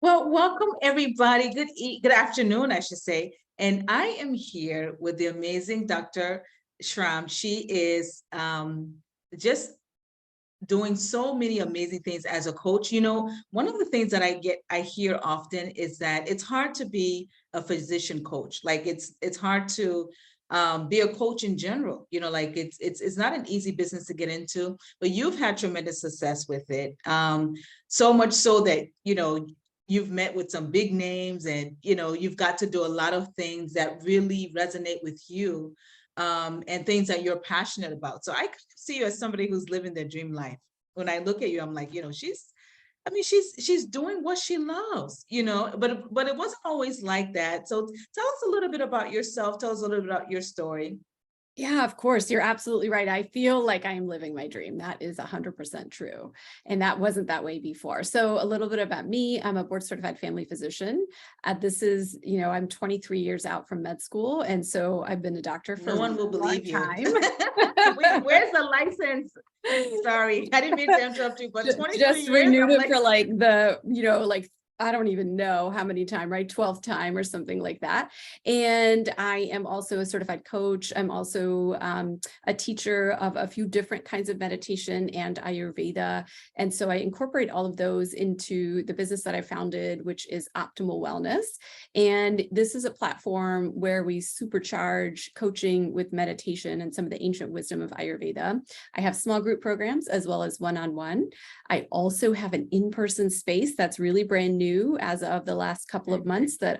Well, welcome everybody. Good afternoon, I should say. And I am here with the amazing Dr. Schramm. She is just doing so many amazing things as a coach. One of the things that I hear often is that it's hard to be a physician coach. Like it's hard to be a coach in general. Like it's not an easy business to get into, but you've had tremendous success with it. So much so that you've met with some big names, and you've got to do a lot of things that really resonate with you, and things that you're passionate about. So I could see you as somebody who's living their dream life. When I look at you, I'm like, she's doing what she loves, but it wasn't always like that. So tell us a little bit about yourself. Tell us a little bit about your story. Yeah, of course. You're absolutely right. I feel like I am living my dream. That is 100% true. And that wasn't that way before. So a little bit about me. I'm a board certified family physician. I'm 23 years out from med school. And so I've been a doctor for No one will a believe long you. time. Where's the license? Sorry, I didn't mean to interrupt you, but 23 Just years, renewed I'm it like, for I don't even know how many time, right? 12th time or something like that. And I am also a certified coach. I'm also a teacher of a few different kinds of meditation and Ayurveda. And so I incorporate all of those into the business that I founded, which is Optimal Wellness. And this is a platform where we supercharge coaching with meditation and some of the ancient wisdom of Ayurveda. I have small group programs as well as one-on-one. I also have an in-person space that's really brand new as of the last couple of months that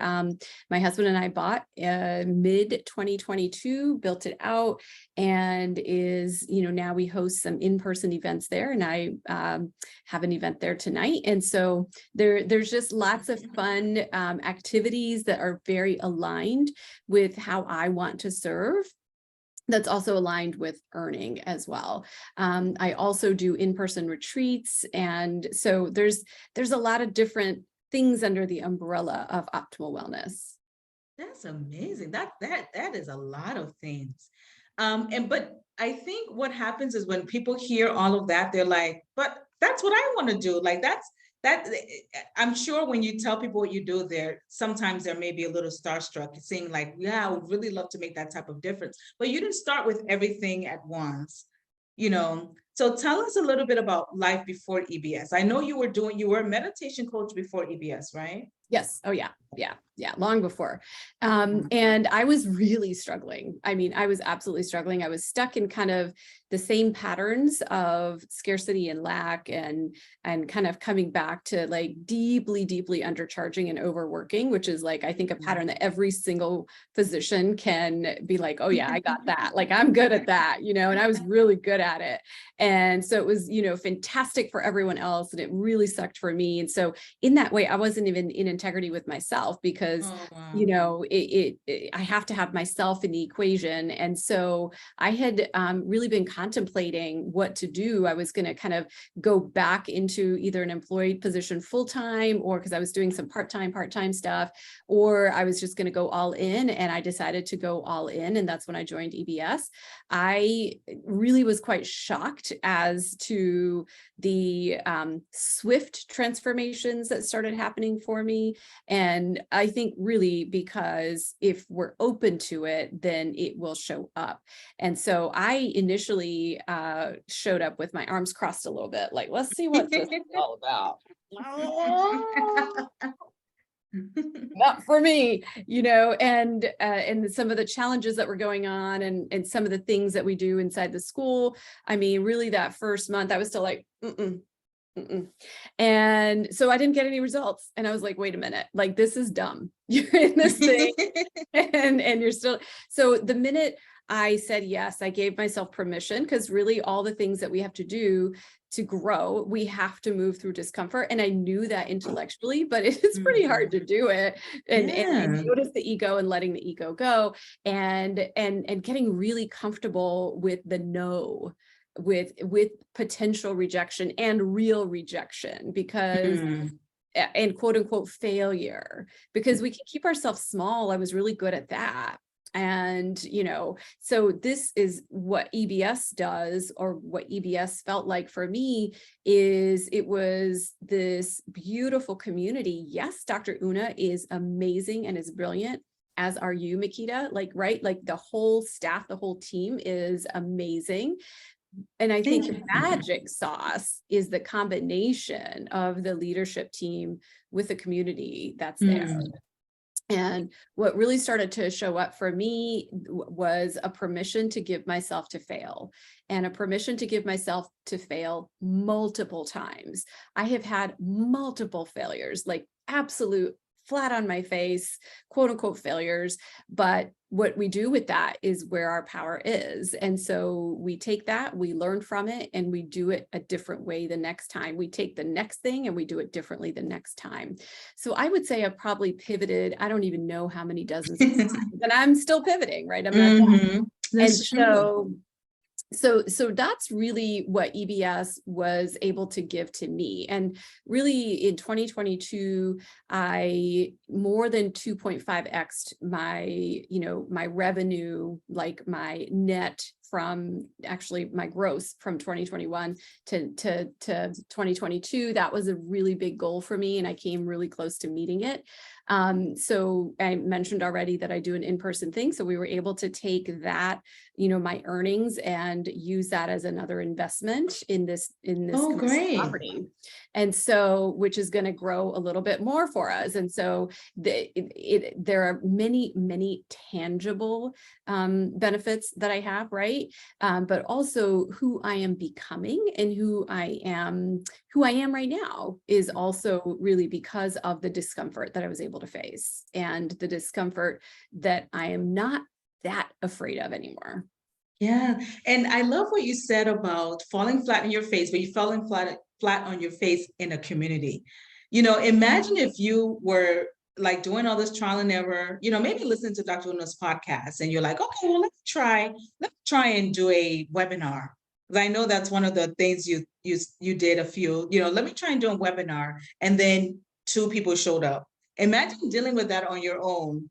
my husband and I bought mid 2022, built it out, and now we host some in-person events there, and I have an event there tonight. And so there's just lots of fun activities that are very aligned with how I want to serve. That's also aligned with earning as well. I also do in-person retreats. And so there's a lot of different things under the umbrella of optimal wellness. that's amazing. That is a lot of things. But I think what happens is when people hear all of that, they're like, but that's what I want to do. Like that I'm sure when you tell people what you do there, sometimes there may be a little starstruck, saying like, yeah, I would really love to make that type of difference. But you didn't start with everything at once, you know. So tell us a little bit about life before EBS. I know you were a meditation coach before EBS, right? Yes. Oh, yeah. Yeah. Long before. And I was really struggling. I mean, I was absolutely struggling. I was stuck in kind of the same patterns of scarcity and lack, and kind of coming back to like deeply undercharging and overworking, which is like, I think, a pattern that every single physician can be like, oh yeah, I got that. Like, I'm good at that, and I was really good at it. And so it was, fantastic for everyone else. And it really sucked for me. And so in that way, I wasn't even in integrity with myself, because Oh, wow. I have to have myself in the equation. And so I had really been contemplating what to do. I was going to kind of go back into either an employed position full-time, or because I was doing some part-time stuff, or I was just going to go all in. And I decided to go all in. And that's when I joined EBS. I really was quite shocked as to the swift transformations that started happening for me. And I think really because if we're open to it, then it will show up. And so I initially showed up with my arms crossed a little bit, like, let's see what this is all about. Not for me, and some of the challenges that were going on, and some of the things that we do inside the school. I mean, really that first month I was still like, and so I didn't get any results. And I was like, wait a minute, like, this is dumb. You're in this thing and you're still. So the minute I said yes, I gave myself permission, because really all the things that we have to do to grow, we have to move through discomfort. And I knew that intellectually, but it is pretty hard to do it. And Yeah. notice the ego and letting the ego go, and getting really comfortable with the no, with potential rejection and real rejection, because and quote unquote failure, because we can keep ourselves small. I was really good at that. And, so this is what EBS does, or what EBS felt like for me, is it was this beautiful community. Yes, Dr. Una is amazing and is brilliant, as are you, Makita, right? Like the whole staff, the whole team is amazing. And I think the magic sauce is the combination of the leadership team with the community that's there. And what really started to show up for me was a permission to give myself to fail, and a permission to give myself to fail multiple times. I have had multiple failures, like absolute flat on my face, quote unquote failures. But what we do with that is where our power is. And so we take that, we learn from it, and we do it a different way the next time. We take the next thing and we do it differently the next time. So I would say I've probably pivoted, I don't even know how many dozens of times, and I'm still pivoting, right? I'm not done. That's true. So that's really what EBS was able to give to me. And really in 2022, I more than 2.5x'd my, my revenue, like my net from actually my gross from 2021 to 2022. That was a really big goal for me, and I came really close to meeting it. So I mentioned already that I do an in-person thing. So we were able to take that, my earnings, and use that as another investment in this Oh, great. property. And so, which is going to grow a little bit more for us. And so there are many, many tangible benefits that I have, right? But also who I am becoming and who I am right now is also really because of the discomfort that I was able to face, and the discomfort that I am not that afraid of anymore. Yeah. And I love what you said about falling flat on your face, but you falling flat on your face in a community. Imagine if you were like doing all this trial and error, maybe listen to Dr. Una's podcast and you're like, okay, well, let me try and do a webinar. Because I know that's one of the things you did a few, let me try and do a webinar. And then 2 people showed up. Imagine dealing with that on your own,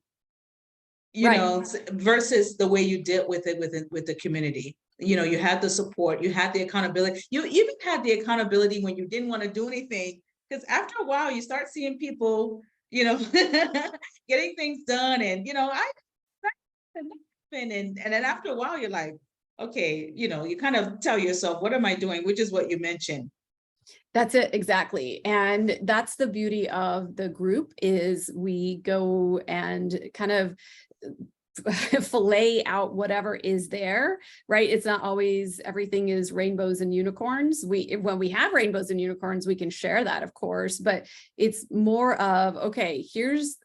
Right. versus the way you dealt with it with the community. You had the support, you had the accountability. You even had the accountability when you didn't want to do anything, because after a while you start seeing people, getting things done, and and then after a while you're like, okay, you kind of tell yourself, what am I doing? Which is what you mentioned. That's it, exactly. And that's the beauty of the group, is we go and kind of fillet out whatever is there, right? It's not always everything is rainbows and unicorns. When we have rainbows and unicorns, we can share that, of course, but it's more of, okay, here's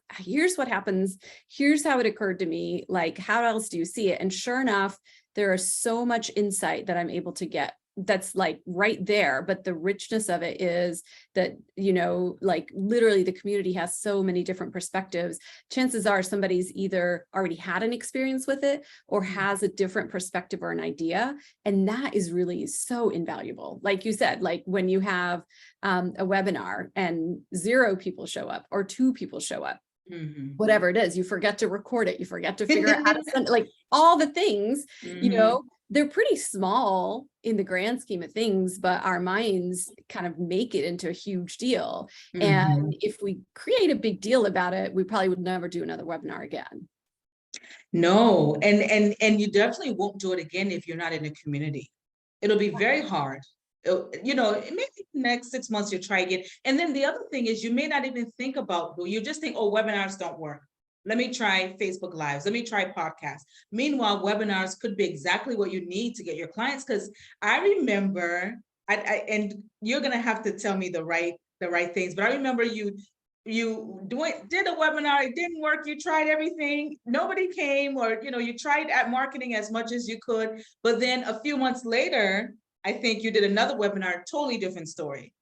what happens. Here's how it occurred to me. Like, how else do you see it? And sure enough, there is so much insight that I'm able to get that's like right there. But the richness of it is that, like literally the community has so many different perspectives. Chances are somebody's either already had an experience with it or has a different perspective or an idea. And that is really so invaluable. Like you said, like when you have a webinar and 0 people show up or 2 people show up, whatever it is, you forget to record it, you forget to figure out how to send, like all the things, they're pretty small in the grand scheme of things, but our minds kind of make it into a huge deal. And if we create a big deal about it, we probably would never do another webinar again. No, and you definitely won't do it again if you're not in a community. It'll be very hard. Maybe next 6 months you'll try again. And then the other thing is, you may not even think about, you just think, oh, webinars don't work. Let me try Facebook Lives. Let me try podcasts. Meanwhile, webinars could be exactly what you need to get your clients. Because I remember, and you're gonna have to tell me the right things, but I remember you did a webinar, it didn't work, you tried everything, nobody came, or you tried at marketing as much as you could, but then a few months later, I think you did another webinar, totally different story.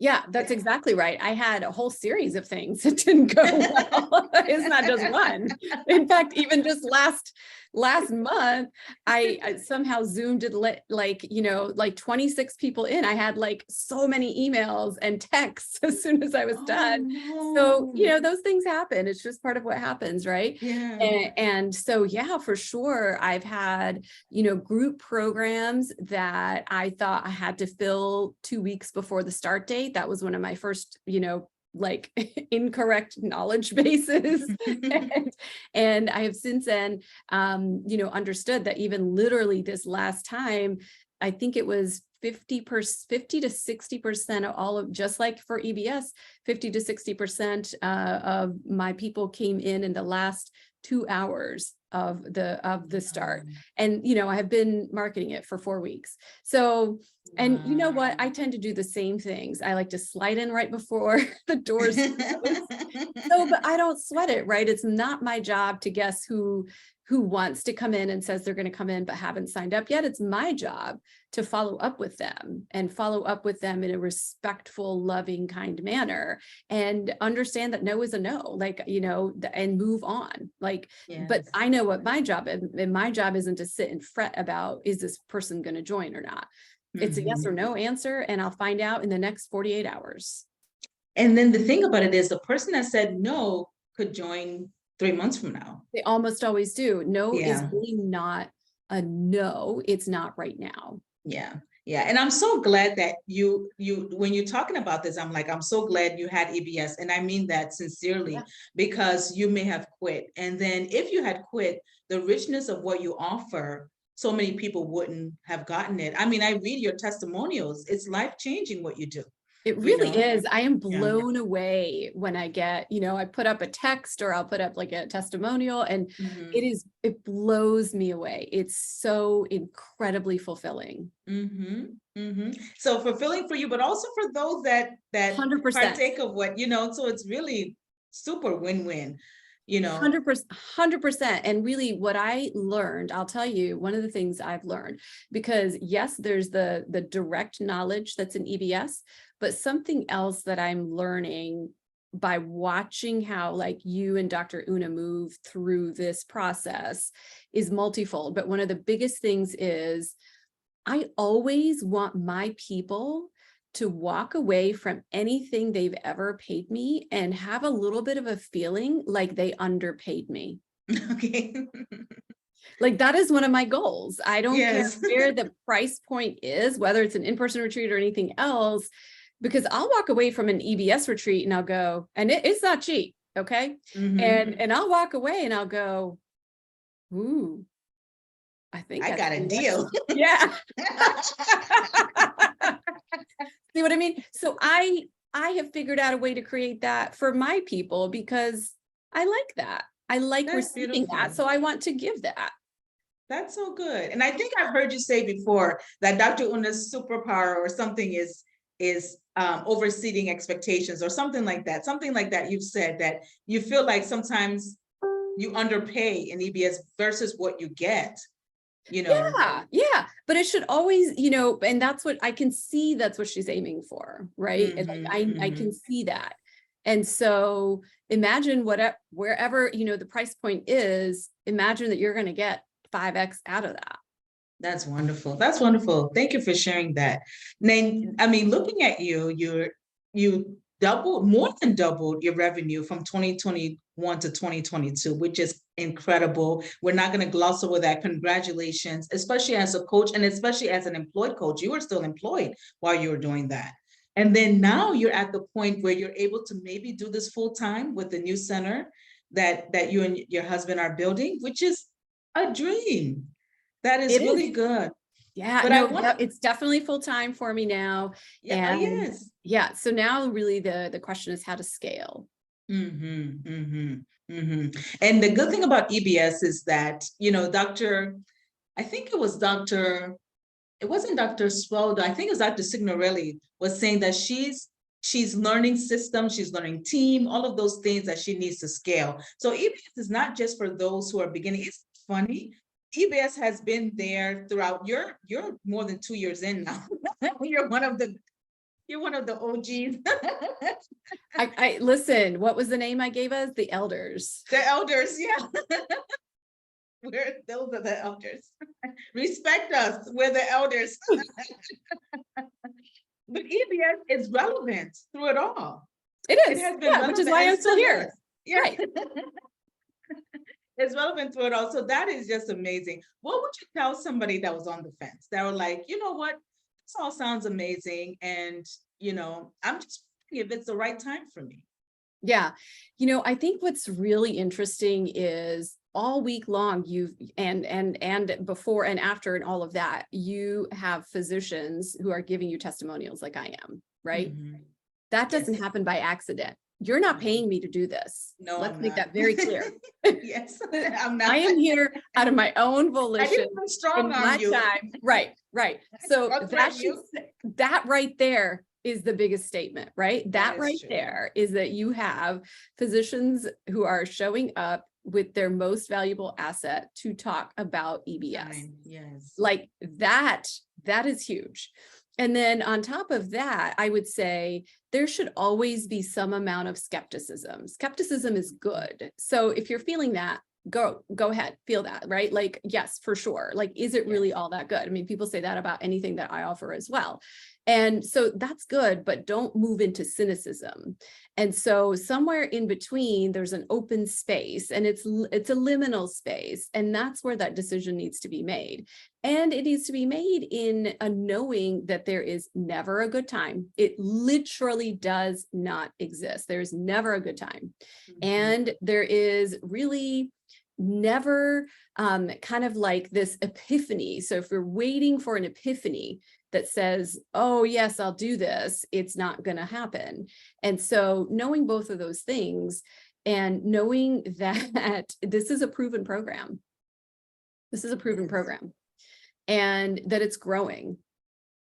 Yeah, that's exactly right. I had a whole series of things that didn't go well. It's not just one. In fact, even just last month, I somehow Zoomed it like, you know, like 26 people in. I had like so many emails and texts as soon as I was done. So, you No. know, those things happen. It's just part of what happens, right? Yeah. And so, yeah, for sure. I've had, you know, group programs that I thought I had to fill 2 weeks before the start date. That was one of my first, you know, like incorrect knowledge bases. And I have since then, you know, understood that even literally this last time, I think it was 50 to 60% of all of, just like for EBS, 50 to 60% of my people came in the last 2 hours of the start. And, you know, I have been marketing it for 4 weeks. So, and you know what, I tend to do the same things. I like to slide in right before the doors close. So, but I don't sweat it, right? It's not my job to guess who wants to come in and says they're going to come in but haven't signed up yet. It's my job to follow up with them and follow up with them in a respectful, loving, kind manner, and understand that no is a no, like, you know, and move on. Like, but I know what my job is, and my job isn't to sit and fret about, is this person going to join or not? It's a yes or no answer, and I'll find out in the next 48 hours. And then the thing about it is the person that said no could join 3 months from now. They almost always do. No is Yeah. really not a no. It's not right now. Yeah. Yeah. And I'm so glad that you, when you're talking about this, I'm like, I'm so glad you had EBS. And I mean that sincerely, Yeah. because you may have quit. And then if you had quit, the richness of what you offer, so many people wouldn't have gotten it. I mean, I read your testimonials. It's life-changing what you do. It You really know? is. I am Yeah. blown away when I get, you know, I put up a text or I'll put up like a testimonial, and Mhm. it blows me away. It's so incredibly fulfilling. So fulfilling for you, but also for those that 100%. partake of what, you know, so it's really super win-win, you know. 100%. And really what I learned, I'll tell you, one of the things I've learned, because yes, there's the direct knowledge that's in EBS, but something else that I'm learning by watching how like you and Dr. Una move through this process is multifold. But one of the biggest things is I always want my people to walk away from anything they've ever paid me and have a little bit of a feeling like they underpaid me. Okay. Like that is one of my goals. I don't care Yes. where the price point is, whether it's an in-person retreat or anything else, because I'll walk away from an EBS retreat and I'll go, and it's not cheap. Okay. And I'll walk away and I'll go, ooh, I think I got a deal. Yeah. See what I mean? So I have figured out a way to create that for my people because I like that. I like That's receiving that. beautiful. So I want to give that. That's so good. And I think I've heard you say before that Dr. Una's superpower or something is overseeding expectations or something like that. Something like that. You've said that you feel like sometimes you underpay in EBS versus what you get. You know. Yeah. But it should always, you know, and that's what I can see, that's what she's aiming for, right? And like I can see that. And so imagine wherever, you know, the price point is, imagine that you're going to get 5x out of that. That's wonderful. That's wonderful. Thank you for sharing that. Then, I mean, looking at you, you doubled, more than doubled your revenue from 2021 to 2022, which is incredible. We're not going to gloss over that. Congratulations, especially as a coach and especially as an employed coach. You were still employed while you were doing that. And then now you're at the point where you're able to maybe do this full time with the new center that you and your husband are building, which is a dream. That is It really is. good. Yeah, But no, I want, it's definitely full time for me now. yeah, And yes. yeah, so now really the question is how to scale. And the good thing about EBS is that, you know, I think it was it wasn't Dr. Swaldo, I think it was Dr. Signorelli was saying that she's learning systems, she's learning team, all of those things that she needs to scale. So EBS is not just for those who are beginning. It's funny. EBS has been there throughout. You're more than 2 years in now. You're one of the You're one of the OGs. I listen, what was the name I gave us? The elders. The elders, yeah. Those are the elders. Respect us. We're the elders. But EBS is relevant through it all. It It is, has been yeah, which is relevant why and I'm still here. is. Yeah. Right. It's relevant through it all. So that is just amazing. What would you tell somebody that was on the fence? That were like, you know what? This all sounds amazing. And, I'm just wondering if it's the right time for me. Yeah. I think what's really interesting is all week long and before and after and all of that, you have physicians who are giving you testimonials like I am, right? Mhm. That doesn't Yes. happen by accident. You're not No. paying me to do this. No, Let's I'm make not. that very clear. Yes, I'm not. I am here out of my own I volition. didn't come strong In on my you. time. Right. So I'll that threaten you. that right there is the biggest statement, right? That is right true. there is that you have physicians who are showing up with their most valuable asset to talk about EBS. Time. Yes. Like that is huge. And then on top of that, I would say there should always be some amount of skepticism. Skepticism is good. So if you're feeling that, go ahead, feel that, right? Like, yes, for sure. Like, is it really all that good? I mean, people say that about anything that I offer as well. And so that's good, but don't move into cynicism. And so somewhere in between, there's an open space, and it's a liminal space. And that's where that decision needs to be made. And it needs to be made in a knowing that there is never a good time. It literally does not exist. There's never a good time. Mhm. And there is really never kind of like this epiphany. So if you're waiting for an epiphany that says, oh, yes, I'll do this, it's not going to happen. And so knowing both of those things and knowing that this is a proven program, and that it's growing.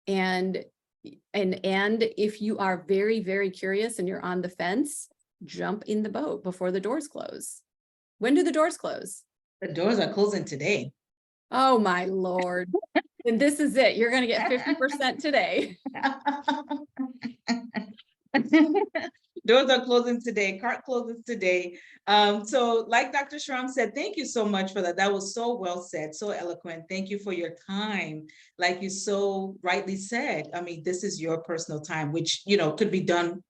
And if you are very, very curious and you're on the fence, jump in the boat before the doors close. When do the doors close? The doors are closing today. Oh my Lord. And this is it. You're going to get 50% today. Doors are closing today. Cart closes today. So like Dr. Schramm said, thank you so much for that. That was so well said, so eloquent. Thank you for your time. Like you so rightly said, I mean, this is your personal time, which, could be done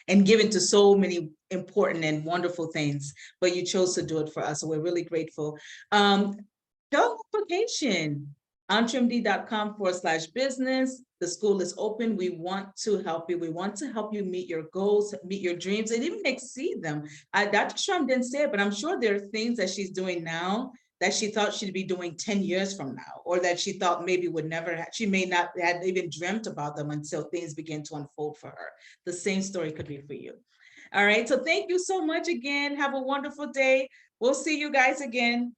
and given to so many important and wonderful things, but you chose to do it for us. So we're really grateful. Application, EntreMD.com/business. The school is open. We want to help you. We want to help you meet your goals, meet your dreams, and even exceed them. Dr. Schramm didn't say it, but I'm sure there are things that she's doing now that she thought she'd be doing 10 years from now, or that she thought maybe would never, she may not have even dreamt about them until things begin to unfold for her. The same story could be for you. All right, so thank you so much again. Have a wonderful day. We'll see you guys again.